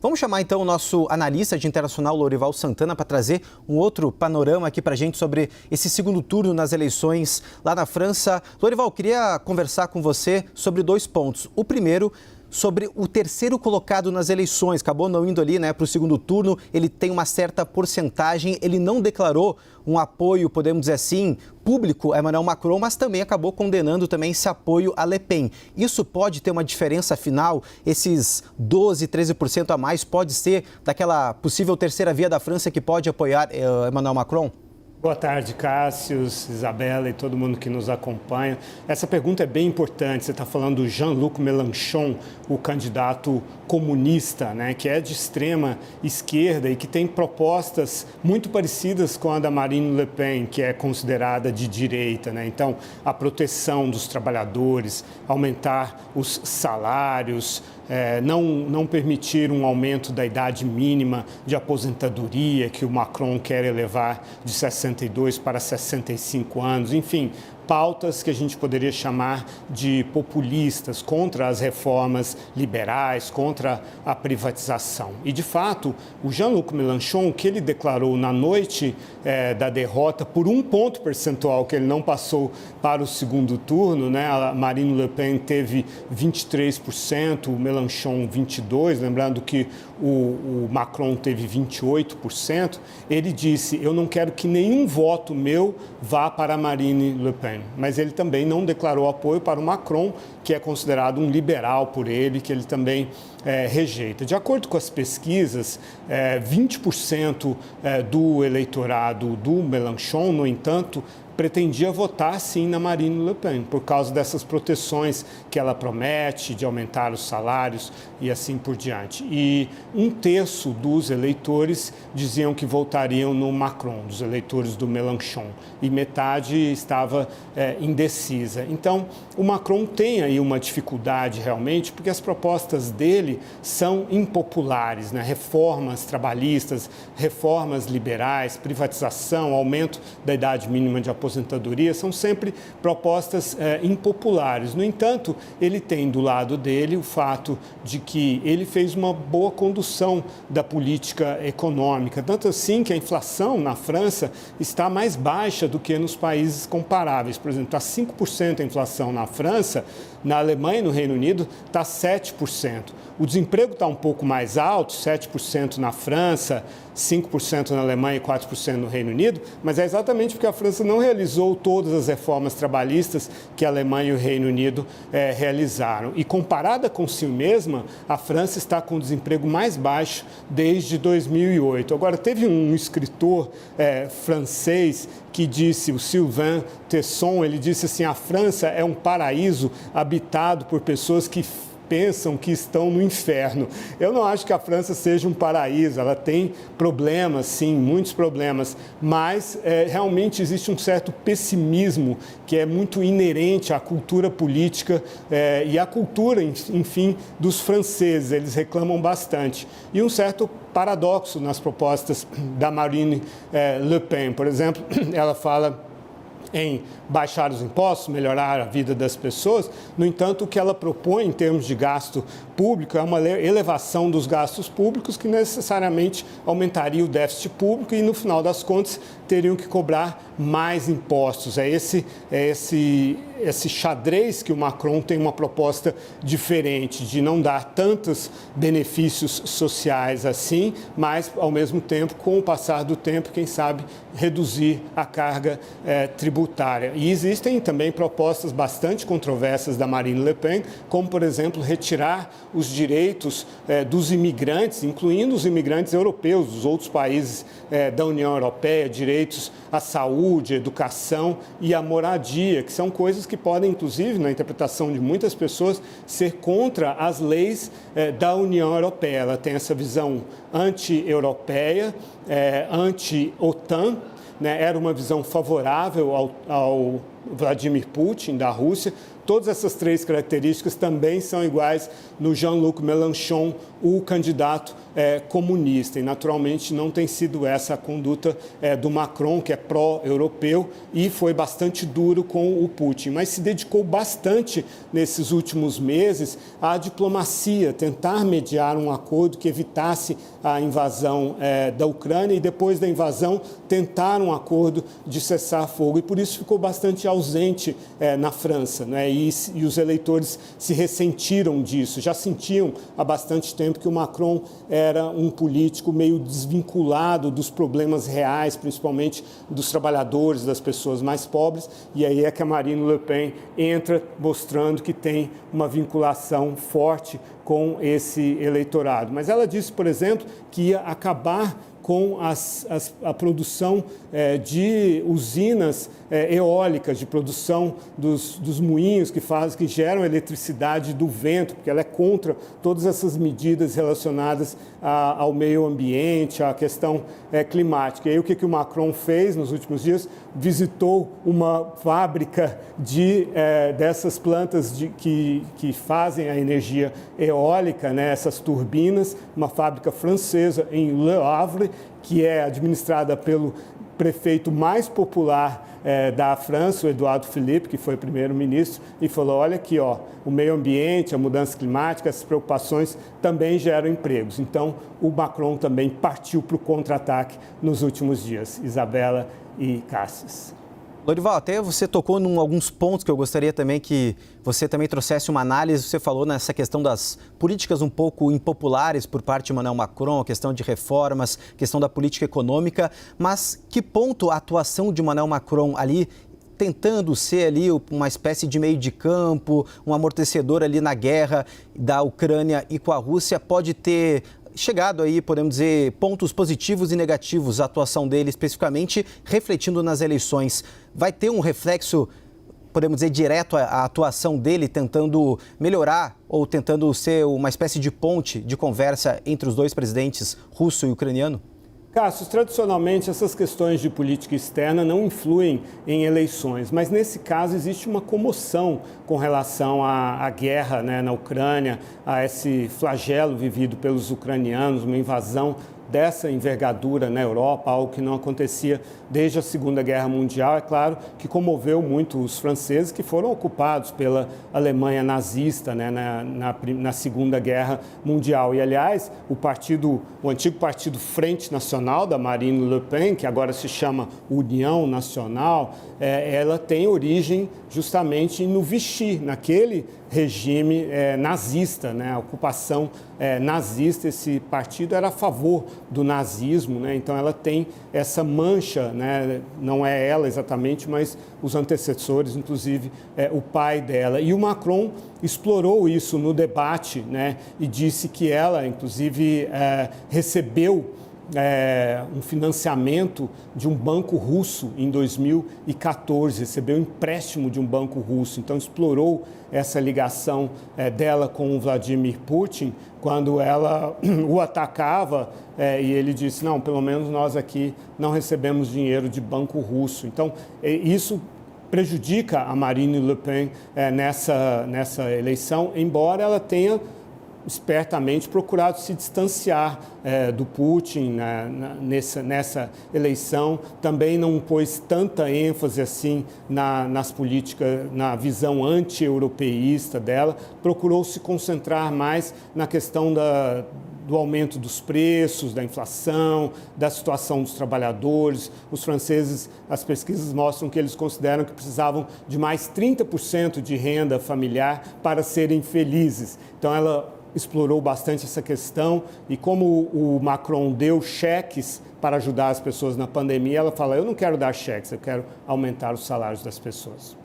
Vamos chamar então o nosso analista de internacional, Lorival Santana, para trazer um outro panorama aqui para a gente sobre esse segundo turno nas eleições lá na França. Lorival, queria conversar com você sobre 2 pontos. O primeiro, sobre o terceiro colocado nas eleições, acabou não indo ali, para o segundo turno, ele tem uma certa porcentagem, ele não declarou um apoio, podemos dizer assim, público a Emmanuel Macron, mas também acabou condenando também esse apoio a Le Pen. Isso pode ter uma diferença final? Esses 12%, 13% a mais pode ser daquela possível terceira via da França que pode apoiar Emmanuel Macron? Boa tarde, Cássio, Isabela e todo mundo que nos acompanha. Essa pergunta é bem importante. Você está falando do Jean-Luc Mélenchon, o candidato comunista, que é de extrema esquerda e que tem propostas muito parecidas com a da Marine Le Pen, que é considerada de direita. Então, a proteção dos trabalhadores, aumentar os salários, não permitir um aumento da idade mínima de aposentadoria, que o Macron quer elevar de 62 para 65 anos, enfim, pautas que a gente poderia chamar de populistas, contra as reformas liberais, contra a privatização. E, de fato, o Jean-Luc Mélenchon, o que ele declarou na noite da derrota, por 1 ponto percentual que ele não passou para o segundo turno, a Marine Le Pen teve 23%, o Mélenchon 22%, lembrando que o Macron teve 28%, ele disse: eu não quero que nenhum voto meu vá para a Marine Le Pen. Mas ele também não declarou apoio para o Macron, que é considerado um liberal por ele, que ele também rejeita. De acordo com as pesquisas, 20% do eleitorado do Mélenchon, no entanto, pretendia votar sim na Marine Le Pen, por causa dessas proteções que ela promete, de aumentar os salários e assim por diante. E 1/3 dos eleitores diziam que votariam no Macron, dos eleitores do Mélenchon, e metade estava indecisa. Então, o Macron tem aí uma dificuldade realmente, porque as propostas dele são impopulares, reformas trabalhistas, reformas liberais, privatização, aumento da idade mínima de aposentadoria, são sempre propostas impopulares. No entanto, ele tem do lado dele o fato de que ele fez uma boa condução da política econômica, tanto assim que a inflação na França está mais baixa do que nos países comparáveis. Por exemplo, está 5% a inflação na França, na Alemanha e no Reino Unido está 7%. O desemprego está um pouco mais alto, 7% na França, 5% na Alemanha e 4% no Reino Unido, mas é exatamente porque a França não realizou todas as reformas trabalhistas que a Alemanha e o Reino Unido realizaram. E comparada com si mesma, a França está com o desemprego mais baixo desde 2008. Agora, teve um escritor francês que disse, o Sylvain Tesson, ele disse assim: a França é um paraíso habitado por pessoas que pensam que estão no inferno. Eu não acho que a França seja um paraíso, ela tem problemas, sim, muitos problemas, mas realmente existe um certo pessimismo que é muito inerente à cultura política e à cultura, enfim, dos franceses. Eles reclamam bastante. E um certo paradoxo nas propostas da Marine Le Pen. Por exemplo, ela fala em baixar os impostos, melhorar a vida das pessoas. No entanto, o que ela propõe em termos de gasto público é uma elevação dos gastos públicos que necessariamente aumentaria o déficit público e, no final das contas, teriam que cobrar mais impostos. É esse xadrez que o Macron tem uma proposta diferente, de não dar tantos benefícios sociais assim, mas, ao mesmo tempo, com o passar do tempo, quem sabe, reduzir a carga tributária. E existem também propostas bastante controversas da Marine Le Pen, como, por exemplo, retirar os direitos dos imigrantes, incluindo os imigrantes europeus, dos outros países da União Europeia, direitos à saúde, à educação e à moradia, que são coisas que podem, inclusive, na interpretação de muitas pessoas, ser contra as leis da União Europeia. Ela tem essa visão anti-europeia, anti-OTAN, era uma visão favorável ao Vladimir Putin, da Rússia. todas essas três características também são iguais no Jean-Luc Mélenchon, o candidato comunista. E, naturalmente, não tem sido essa a conduta do Macron, que é pró-europeu, e foi bastante duro com o Putin. Mas se dedicou bastante, nesses últimos meses, à diplomacia, tentar mediar um acordo que evitasse a invasão da Ucrânia e, depois da invasão, tentar um acordo de cessar-fogo. E, por isso, ficou bastante ausente na França, né? E os eleitores se ressentiram disso. Já sentiam há bastante tempo que o Macron era um político meio desvinculado dos problemas reais, principalmente dos trabalhadores, das pessoas mais pobres, e aí é que a Marine Le Pen entra mostrando que tem uma vinculação forte com esse eleitorado. Mas ela disse, por exemplo, que ia acabar com a produção de usinas eólicas, de produção dos moinhos que geram eletricidade do vento, porque ela é contra todas essas medidas relacionadas ao meio ambiente, à questão climática. E aí o que o Macron fez nos últimos dias? Visitou uma fábrica dessas plantas que fazem a energia eólica, né, essas turbinas, uma fábrica francesa em Le Havre, que é administrada pelo prefeito mais popular da França, o Edouard Philippe, que foi primeiro-ministro, e falou, olha aqui, ó, o meio ambiente, a mudança climática, essas preocupações também geram empregos. Então, o Macron também partiu para o contra-ataque nos últimos dias. Isabela e Cássio. Lorival, até você tocou em alguns pontos que eu gostaria também que você também trouxesse uma análise. Você falou nessa questão das políticas um pouco impopulares por parte de Emmanuel Macron, a questão de reformas, questão da política econômica, mas que ponto a atuação de Emmanuel Macron ali, tentando ser ali uma espécie de meio de campo, um amortecedor ali na guerra da Ucrânia e com a Rússia, pode ter chegado aí, podemos dizer, pontos positivos e negativos, a atuação dele especificamente, refletindo nas eleições. Vai ter um reflexo, podemos dizer, direto à atuação dele, tentando melhorar ou tentando ser uma espécie de ponte de conversa entre os dois presidentes, russo e ucraniano? Cássio, tradicionalmente essas questões de política externa não influem em eleições, mas nesse caso existe uma comoção com relação à guerra, né, na Ucrânia, a esse flagelo vivido pelos ucranianos, uma invasão dessa envergadura na Europa, algo que não acontecia desde a Segunda Guerra Mundial. É claro que comoveu muito os franceses, que foram ocupados pela Alemanha nazista, né, na Segunda Guerra Mundial. E, aliás, o antigo partido Frente Nacional da Marine Le Pen, que agora se chama União Nacional, ela tem origem justamente no Vichy, naquele regime nazista, né? A ocupação nazista. Esse partido era a favor do nazismo, né? Então ela tem essa mancha, né? Não é ela exatamente, mas os antecessores, inclusive o pai dela. E o Macron explorou isso no debate, né? E disse que ela, inclusive, recebeu um financiamento de um banco russo em 2014, recebeu um empréstimo de um banco russo, então explorou essa ligação dela com o Vladimir Putin, quando ela o atacava, e ele disse, não, pelo menos nós aqui não recebemos dinheiro de banco russo. Então, isso prejudica a Marine Le Pen nessa eleição, embora ela tenha espertamente procurado se distanciar do Putin nessa eleição. Também não pôs tanta ênfase assim nas políticas, na visão anti-europeísta dela, procurou se concentrar mais na questão do aumento dos preços, da inflação, da situação dos trabalhadores. Os franceses, as pesquisas mostram que eles consideram que precisavam de mais 30% de renda familiar para serem felizes. Então ela explorou bastante essa questão, e como o Macron deu cheques para ajudar as pessoas na pandemia, ela fala, eu não quero dar cheques, eu quero aumentar os salários das pessoas.